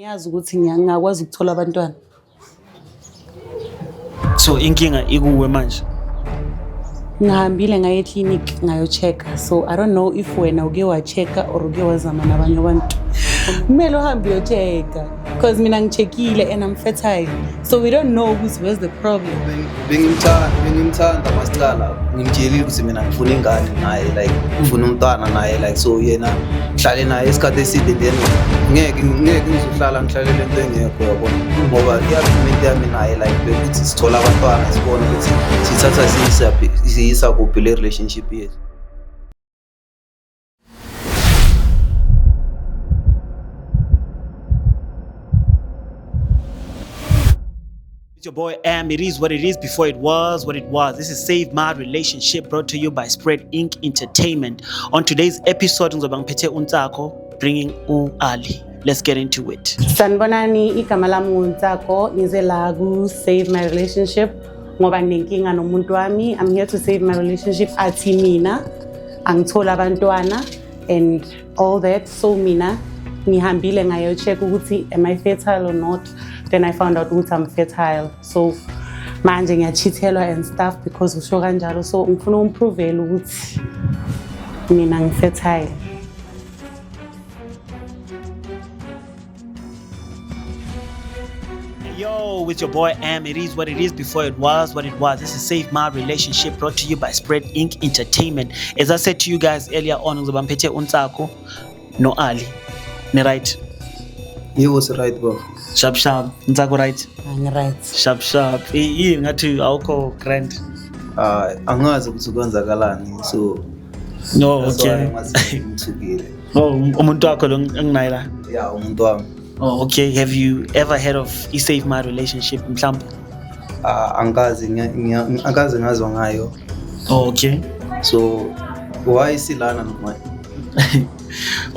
Ngiyazi ukuthi ngiyakwazi ukuthola abantwana. So inkinga ikuwe manje. Ngihambile ngaye eclinic ngayo-check-a. So I don't know if wena uke wa-check-a or uke wazama nabanye abantu. Kumele uhambe uyo-check-a because mina ngicheckile and I'm fertile. So we don't know where's the problem. Bengimthanda masicala ngimtshelile ukuthi mina ngifuna ingane naye like ngifuna umntwana naye like so yena ngihlale naye isikhathi eside then ngeke ngizohlala ngihlale lento engekho yabona ngoba i-argument yami naye like bekuthi sithola abantwana sibone ukuthi sithatha siyisa kuphi le relationship yethu. It's your boy Am. It is what it is before it was what it was. This is Save My Relationship brought to you by Spread Inc. Entertainment. On today's episode, ngizobangiphethe uNtsako bringing Ali. Let's get into it. Sanibonani, igama lami uNtsako, ngize la ku Save My Relationship ngoba nginenkinga nomuntu wami. I'm here to save my relationship athi mina angithola abantwana and all that. So mina ngihambile ngayo check ukuthi am I fertile or not. Then I found out ukuthi I'm fertile. So manje ngiyachithelwa and stuff because usho kanjalo. So ngifuna umprovela ukuthi mina ngifertile. Yo, with your boy Am. It is what it is before it was what it was. This is Save My Relationship brought to you by Spread Inc. Entertainment. As I said to you guys earlier on, ngizobangiphethe uNtsako no Ali. Ne right? You was right bro. Sharp Ntsako right? I'm right. Sharp. Yini ngathi awukho grand? Angazi ukuthi kwenzakalani so no okay. Ngithukile. Oh, umuntu wakho lo enginaye la? Yeah, umuntu wami. Oh, okay. Have you ever heard of Save My Relationship mhlawumbe? Angazi ngazwa ngayo. Oh, okay. So why silana nomanje?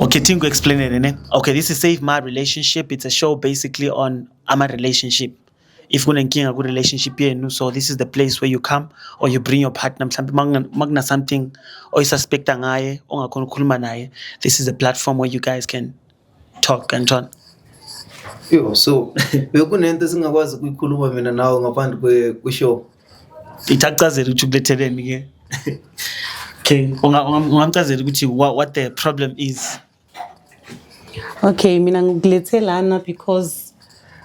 Okay, Tingo explain it, ne? Okay, this is Save My Relationship. It's a show basically on ama relationship. If kunenkinga ku relationship yenu, so this is the place where you come or you bring your partner mhlawumbe magna something oyisuspecta ngaye ongakhona ukukhuluma naye. This is a platform where you guys can talk and talk. Yo, so bekunento singakwazi ukuyikhuluma mina nawe ngaphandle kwe-show. Ithaqazela ukuthi ukuletheleni ke. Okay, ungamchazela ukuthi what the problem is. Okay, mina ngikulethelana because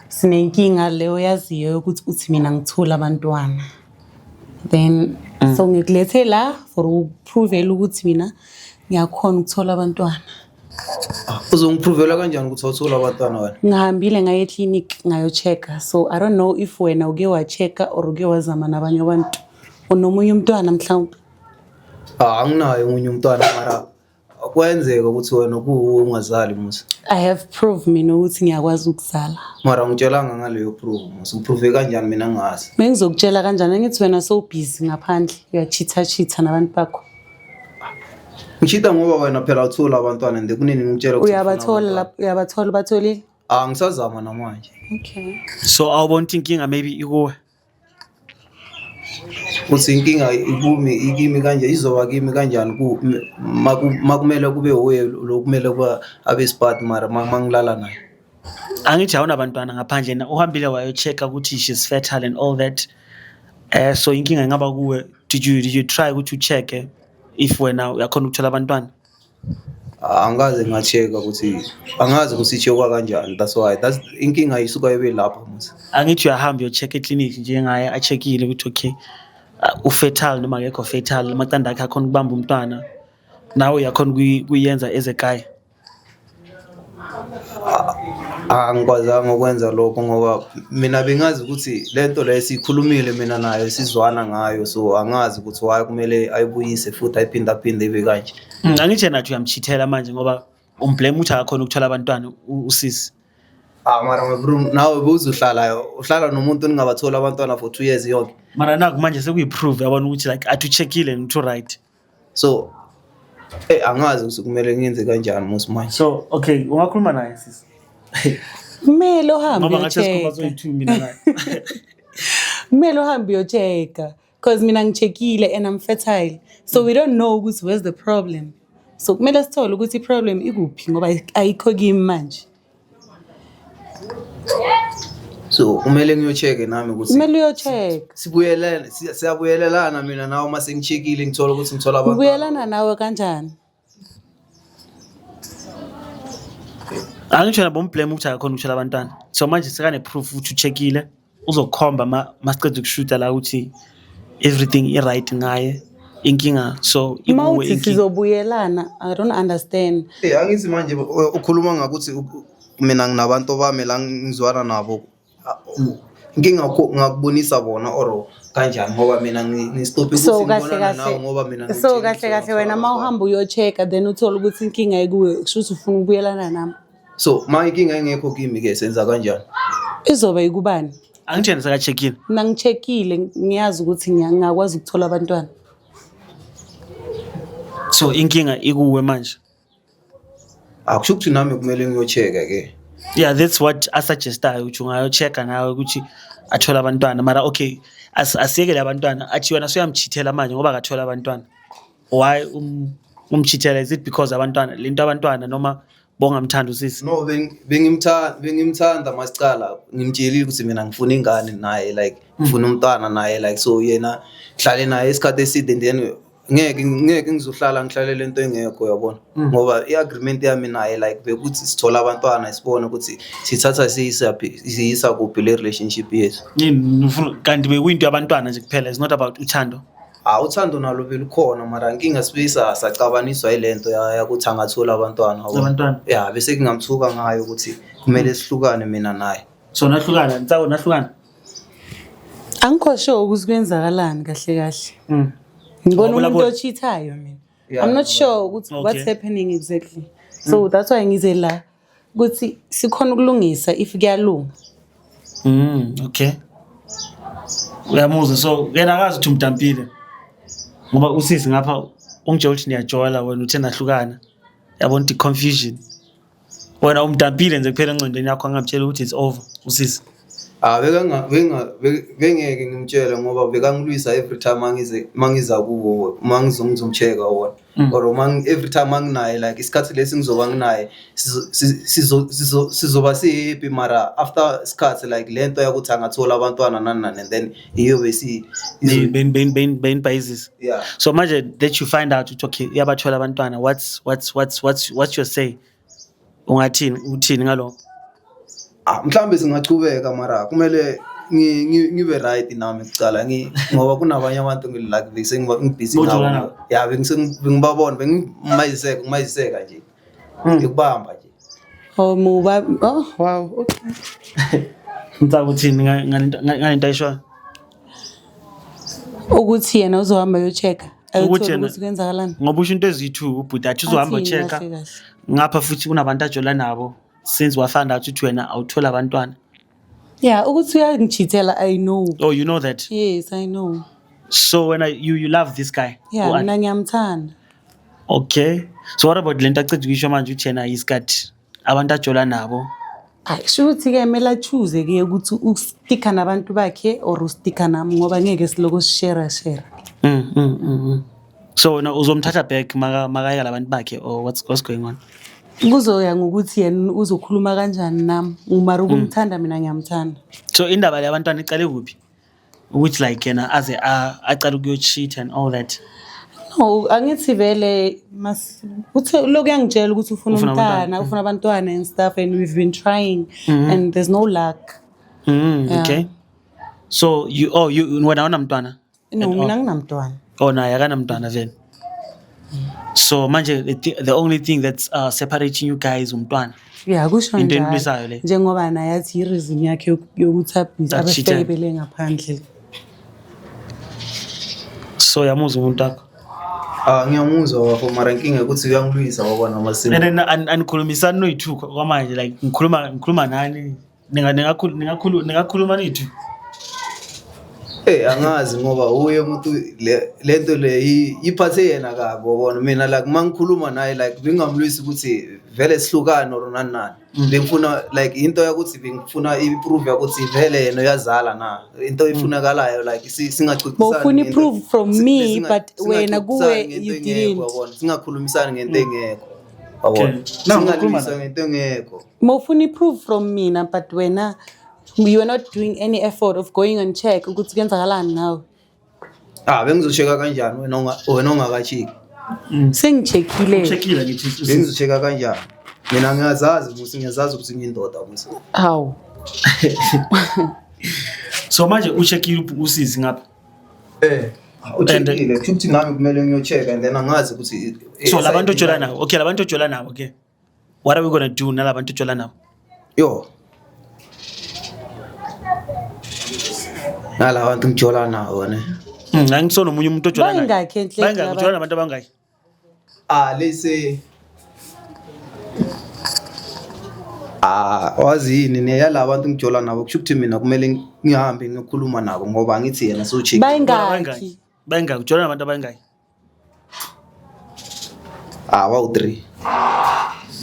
sinenkinga leyo yaziyo ukuthi uthi mina ngithola abantwana. Then so ngikulethe la for ukuprovela ukuthi mina ngiyakhona ukuthola abantwana. Uzongiprovela kanjani ukuthi awuthola abantwana wena? Ngihambile ngaye eclinic ngayo-check-a. So I don't know if wena uke wa-check-a or uke wazama nabanye abantu. Unomunye umntwana mhlawumbe? Anginayo umunye umntwana mara kwenzeka ukuthi wena ungazali musa. I have proof mina ukuthi ngiyakwazi ukuzala. Mara ngitshelanga ngaleyo proof musa. Uprove kanjani mina ngazi? Bengizokutshela kanjani ngithi wena so busy ngaphandle uyachitha nabantu bakho. Ngishita ngoba wena phela uthola abantwana and kunini ngikutshela ukuthi uyabathola batholile? Ngisazama namanje. Okay. So awubona inkinga maybe ikuwe. Uthi inkinga ikimi kanje izoba kimi kanjani makumele kube uye lokumele kuba abesiphat mara mangilala naye. Angithi awuna abantwana ngaphandle na uhambile wayo-check ukuthi she's fertile and all that. So inkinga ingaba kuwe. Did you try ukuthi ucheck if wena uyakhona ukuthola abantwana? Angaze ngacheka ukuthi angazi kusichekwa kanjani. That's why inkinga isuka ibe lapha musa. Angithi uyahamba uyo-check eclinic njengaye acheckile ukuthi okay ufertile noma akekho fertile amaqanda akhe akhona ukubamba umntwana nawe uyakhona kuyenza as a guy. Angikwazanga ukwenza lokho ngoba mina bengazi ukuthi lento le sikhulumile mina nayo sizwana ngayo so angazi ukuthi why kumele ayibuyise futhi ayiphinde ibe kanje. Angithi nathi uyamchithela manje ngoba umblame ukuthi akakhona ukuthola abantwana usisi. Mara bro nawe uhlala nomuntu ningabathola abantwana for 2 years yonke. Mara naku manje sekuyiprove yabona ukuthi like atucheckile ngitho right. So angazi ukuthi kumele ngenze kanjani musi manje. So okay ungakhuluma naye sisi. Kumele uhambe ngoba ngathi sikhumba zoyi2 mina naye. Kumele uhambe uyo-check-a because mina ngicheckile and I'm fertile. So we don't know ukuthi where's the problem. So kumele sithole ukuthi i-problem ikuphi ngoba ayikho kimi manje. So kumele ngiyocheck nami ukuthi kumele uyo-check. siyabuyelelana mina nawe mase ngicheckile ngithola ukuthi ngithola abantu. Ubuyelana nawe kanjani? Angitsho nabo blame ukuthi akakhona ukuthola abantwana. So manje sekane proof ukuthi ucheckile uzokhomba masiqeda ukushuta la ukuthi everything is right ngaye inkinga so Mawuthi sizobuyelana, I don't understand. Angithi manje ukhuluma ngakuthi mina nginabantu bami la ngizwana nabo. Inkinga ngakubonisa bona or kanjani ngoba mina ngistophe ukuthi ngibonana nawe ngoba mina so kahle wena mawuhamba uyo-check then uthola ukuthi inkinga ikuwe kusho ukuthi ufuna ukubuyelana nami. So ma inkinga engekho kimi ke senza kanjani? Izobe ikubani? angithena saka-check-in. Mina ngicheckile ngiyazi ukuthi ngiyakwazi ukuthola abantwana. So inkinga ikuwe manje. Akusho ukuthi nami kumele ngiyo-check-a ke. Yeah, that's what I suggestayo ukuthi ungayo-check-a nawe ukuthi athola abantwana mara okay asiyekele abantwana athi wena suyamchithela manje ngoba akathola abantwana. Why umchithela? Is it because abantwana lento abantwana noma bongamthanda usisi? No, bengimthanda masicala ngimtshelile ukuthi mina ngifuna ingane naye like ngifuna umntwana naye like so yena hlale naye isikhathi eside then ngeke ngizohlala ngihlale lento engekho yabona ngoba iagreement yami naye like bekuthi sithola abantwana sibone ukuthi sithatha siyisa kuphi le relationship yethu. Kanti bekuyinto yabantwana nje kuphela, it's not about uthando. Uthando nalo vele ukhona mara inkinga sibisa sacabaniswa ilento yakuthi angathola abantwana. Yeah, bese ngingamthuka ngayo ukuthi kumele sihlukane mina naye. So nahlukana nahlukana. Angikho sure ukuthi kwenzakalani kahle. Ngibona umuntu ochithayo mina. I'm not sure what's happening exactly. So that's why ngize la ukuthi sikhona ukulungisa if kuyalunga. Okay. Uyamuzwa so yena akazi ukuthi umdampile. Ngoba usisi ngapha ungitshela ukuthi niyajola wena uthe nahlukana. Yabona the confusion. Wena umdampile nje kuphela encondweni yakho angamtshela ukuthi it's over usisi. Bengeke ngimtshele ngoba bekangilwisa every time mangiza kuwo mangizomcheka wona or every time anginaye like isikhathi lesi ngizoba nginaye sizoba sihappy mara after isikhathi like lento yakuthi angathola abantwana nani and then iyo bese ben basis. Yeah. So manje that you find out ukuthi okay yabathola abantwana what's your say? Ungathini uthini ngalokho? Mhlambe singachubeka mara kumele ngibe right nami kucala ngoba kunabanye abantu ngilike bese ngibusy ngawo. Yeah, bengibabona ngimaziseka nje. Ngikubamba nje. Oh wow, okay. Ngicabanga uthini ngalento ayisho? Ukuthi yena uzohamba yo-check ukuthi kwenzakalani. Ngoba usho into eziyi2 but athi uzohamba check ngapha futhi kunabantu ajola nabo. Since we found out ukuthi wena awuthola abantwana. Yeah, ukuthi uyangichithela I know. Oh, you know that? Yes, I know. So when you love this guy? Yeah, mina ngiyamthanda. Okay. So what about lento aceda ukisho manje uthi yena is got abantu ajola nabo? Sho ukuthi ke mela choose ke ukuthi usticka nabantu bakhe or usticka nami ngoba ngeke siloko share. So now uzomthatha back makaya labantu bakhe or what's going on? Kuzoya ngokuthi yena uzokhuluma kanjani nami umara ukumthanda mina ngiyamthanda. So indaba labantwana iqale kuphi? Ukuthi like yena aze aqala ukuyo-cheat and all that. No, angithi vele uthi lokho yangitshela ukuthi ufuna umntana, ufuna abantwana and stuff and we've been trying and there's no luck. Okay. So you wena awunamntwana? No, mina nginamntwana. Oh naye akanamntwana vele. So manje the only thing that's separating you guys umntwana. Yeah, kusho njalo. Njengoba naye athi ireason yakhe yokuthi abafebele ngaphandle. So yamuzwa umuntu wakho? Ngiyamuzwa wafo mara inkinga ukuthi uyangilwisa wabona amasimo. And anikhulumisana noyi2 kwamanje like ngikhuluma nani? Ningakhuluma nithi? Angazi ngoba uye umuntu lento le iphathe yena kabi wabona mina like mangikhuluma naye like bengamlwisi ukuthi vele sihlukane or nani. Bengifuna like into yakuthi bengifuna iprove ukuthi vele yena uyazala na. Into ifunakalayo like singaxoxisana. Bofuna iprove from me but wena kuwe you didn't. Singakhulumisana ngento engekho. Yabona. Now, Singalwisa ngento engekho. Mawufuna i-proof from mina but wena you are not doing any effort of going and check ukuthi kuyenzakalani ngawe. Bengizocheka kanjani wena ongakachiki? Sengicheckile. Checkile ngithi. Bengizocheka kanjani? Mina ngiyazazi ukuthi ngiyindoda musi. Hawu. So manje ucheckile usizi ngapha. Uchekile futhi nami kumele ngiyocheka and then angazi ukuthi so labantu ojola nabo. Okay, labantu ojola nabo, okay. What are we going to do nalabantu ojola nabo? Yo. Nala abantu ngijola nawo ne. Angisona umunye umuntu ojola naye. Bayingakhe enhle. Bayingakhe ujola nabantu abangaki? Let's say wazi yini neyala abantu ngijola nabo kusho ukuthi mina kumele ngihambe ngikhuluma nabo ngoba ngithi yena so check. Bayingakhi ujola nabantu abangaki? About 3.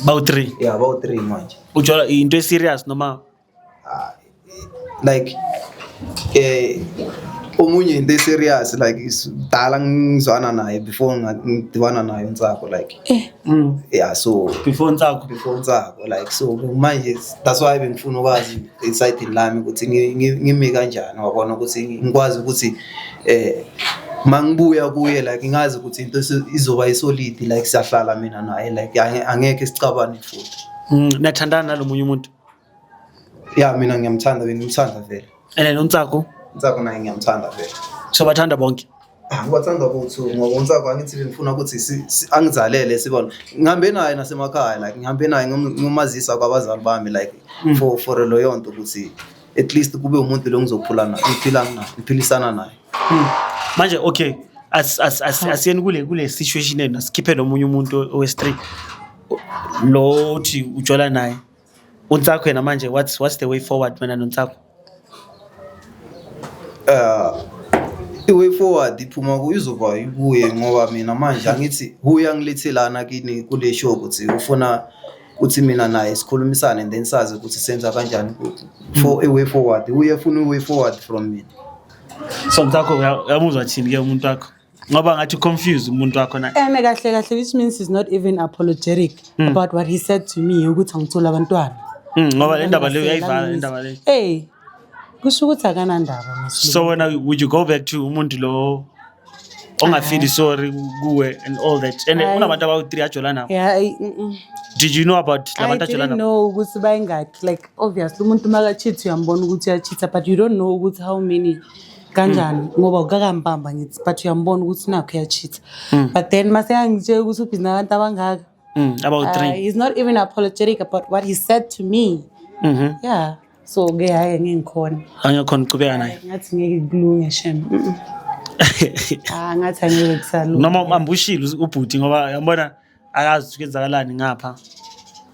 About 3. Yeah, about 3 manje. Ujola into serious noma like omunye into serious like isdala ngizwana naye before ngidibana naye uNtsako like yeah so before Ntsako like so manje that's why bengifuna ukwazi exciting lami ukuthi ngimi kanjani wabona ukuthi ngikwazi ukuthi mangibuya kuye like ngazi ukuthi into izoba isolid like siyahlala mina naye like angeke sicabane futhi. Nathandana nalomunye umuntu? Yeah, mina ngiyamthanda vele. And uNtsako naye ngiyamthanda vele. So bathanda bonke? Ngibathanda bonke ngoba uNtsako angithi ngifuna ukuthi angizalele sibona. Ngihambe naye nasemakhaya like ngihambe naye ngomazisa kwabazali bami like for lo yonto ukuthi at least kube umuntu lo ngizophulana ngiphilisana naye. Manje okay asiyeni kule situation ena sikhiphe nomunye umuntu owes3 lo uthi ujola naye uNtsako yena manje what's the way forward mina noNtsako? The way forward iphuma kuyizoba ibuye ngoba mina manje angithi huya ngilethelana kini kule show ukuthi ufuna uthi mina naye sikhulumisane and then sazi ukuthi senza kanjani for a way forward uyafuna a way forward from me. So Ntsako uyamuzwa thini ke umuntu wakho ngoba ngathi confuse umuntu wakho na kahle which means he's not even apologetic about what he said to me ukuthi angithola abantwana. Ngoba le ndaba leyo uyayivala le ndaba leyo. Kusho ukuthi akanandaba masilu. So when would you go back to umuntu lo ongafili sorry kuwe and all that and unabantu abawu3 ajola nabo? Yeah. Did you know about labantu ajola nabo? I didn't know ukuthi bayingakhi like obviously umuntu makacheat uyambona ukuthi uyacheat but you don't know ukuthi how many kanjani ngoba ukakambamba ngithi but uyambona ukuthi nakho uyacheat but then mase angitshela ukuthi ubhizi nabantu abangaka about 3 he's not even apologetic about what he said to me. Yeah, so ke hayi ngikhona angakhona uqhubeka naye ngathi ngeke kulunge shem. Ngathi angeke kusalunga noma ambushile ubhuti ngoba yabona akazi ukwenzakalani ngapha.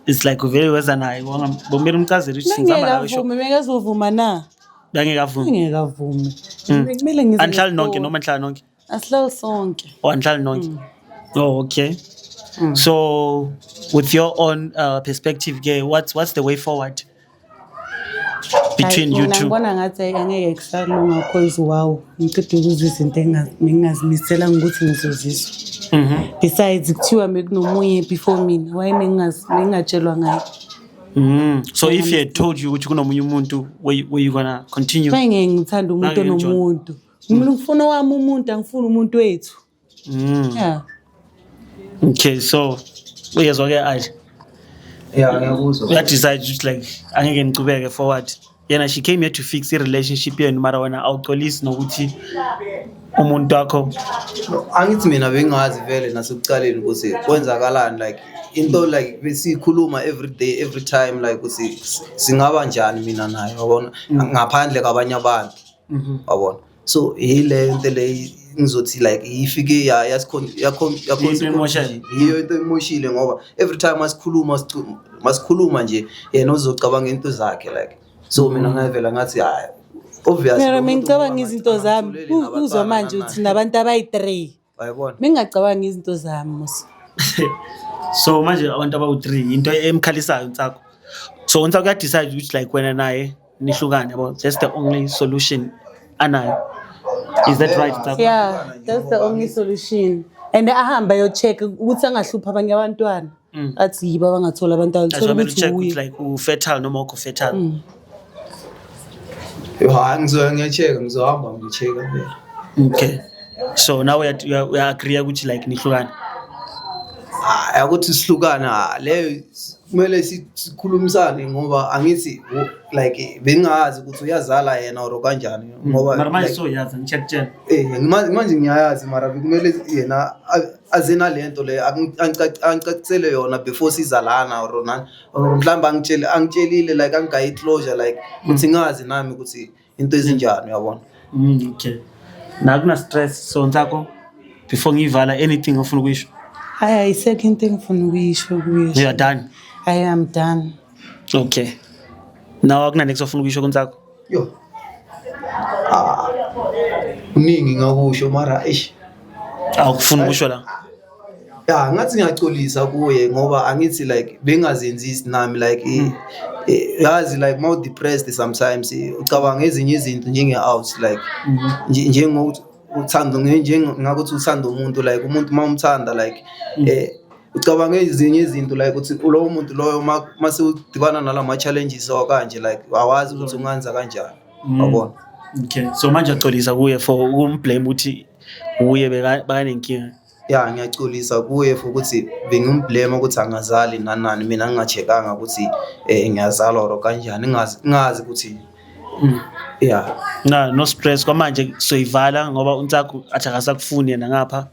It's like uvele weza naye bomela umchazela ukuthi ngizama nawe show ngezovuma na ngekavumi kumele ngize anhlala nonke noma anhlala nonke asihlala sonke anhlala nonke. Oh okay. So with your own perspective ke what's the way forward between you two? Ngibona ngathi angeke kusalunga because wow ngicede ukuzisa into engingazimisela ukuthi ngizozizwa. Besides kuthiwa bekunomunye before mina why ngingatshelwa ngaye. So if he had told you ukuthi kunomunye umuntu were you gonna continue? Ngeke ngithanda umuntu onomuntu. Mina ngifuna wami umuntu angifuni umuntu wethu. Yeah. Okay, so uyezwa ke aje? Yeah, ngiyakuzwa. We decide just like angeke ngicubeke forward. Yena she came here to fix the relationship yenu mara wena awuxolisi nokuthi umuntu wakho. Angithi mina bengazi vele nasekuqaleni ukuthi kwenzakalani like into like besikhuluma every day every time like ukuthi singaba njani mina naye wabona ngaphandle kwabanye abantu wabona. So ile into le ngizothi like ifike hiyo into emoshile ngoba every time masikhuluma nje yena uzocabanga into zakhe like so mina ngavela ngathi hayi obviously mina ngicabanga izinto zami uzwa manje uthi nabantu abayi3 ayibona ngingacabanga izinto zami musi. So manje abantu abawu3 into emkhalisayo uNtsako. So uNtsako uya decide ukuthi like wena naye nihlukane yabo that's the only solution anayo. Is that right UNtsako? Yeah, that's the only solution. And ahamba yo check ukuthi angahlupha abanye abantwana. athi yibo abangathola abantwana That's thola why I ukuthi check uye with like fertile noma ukho fertile. hayi ngiyacheka ngizohamba ngicheka phela. Okay. So now we agree ukuthi like nihlukane. Hayi ukuthi sihlukana leyo kumele sikhulumisane ngoba angithi like bengazi ukuthi uyazala yena or kanjani ngoba Manje so yazi ngicheck tshela. manje ngiyayazi mara kumele yena azena lento le angicacisele yona before sizalana or mhlawumbe angitshelile like angigayi closure like ukuthi ngazi nami ukuthi into ezinjani uyabona. Okay. Na kuna stress so nzako before ngivala anything ofuna ukuyisho. hayi ayisekho into engifuna ukuyisho kuye. You are done. I am done. Okay. Now akuna next ofuna ukuyisho kunzako. Yo. Uningi ngakusho mara Awukufuna ukusho la. ya ngathi ngiyacolisa kuye ngoba angithi like bengazenzisi nami like yazi like more depressed sometimes ucabanga ezinye izinto njenge out like njengokuthi uthando ngakuthi uthanda umuntu like umuntu mawumthanda like ucabanga ezinye izinto like uthi lo muntu loyo mase udibana nalama challenges okanje like awazi ukuthi unganza kanjani yabona. Okay. So manje acolisa kuye for ukumblame uthi uye bakanenkinga. Ya ngiyacolisa kuye ukuthi bengimblame ukuthi angazali nanani mina ngingachekanga ukuthi ngiyazalwa or kanjani ngazi ukuthi yeah no stress kwamanje soyivala ngoba uNtsakho athi akasakufuni yena ngapha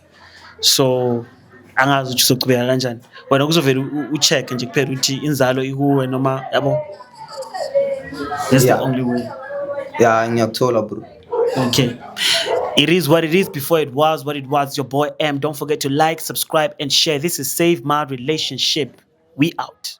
so angazi ukuthi uzochubeka kanjani wena kuzovela ucheck nje kuphela ukuthi inzalo ikuwe noma yabo. That's the only way. Yeah ngiyakuthola bro. Okay. It is what it is before it was what it was. Your boy M. Don't forget to like, subscribe, and share. This is Save My Relationship. We out.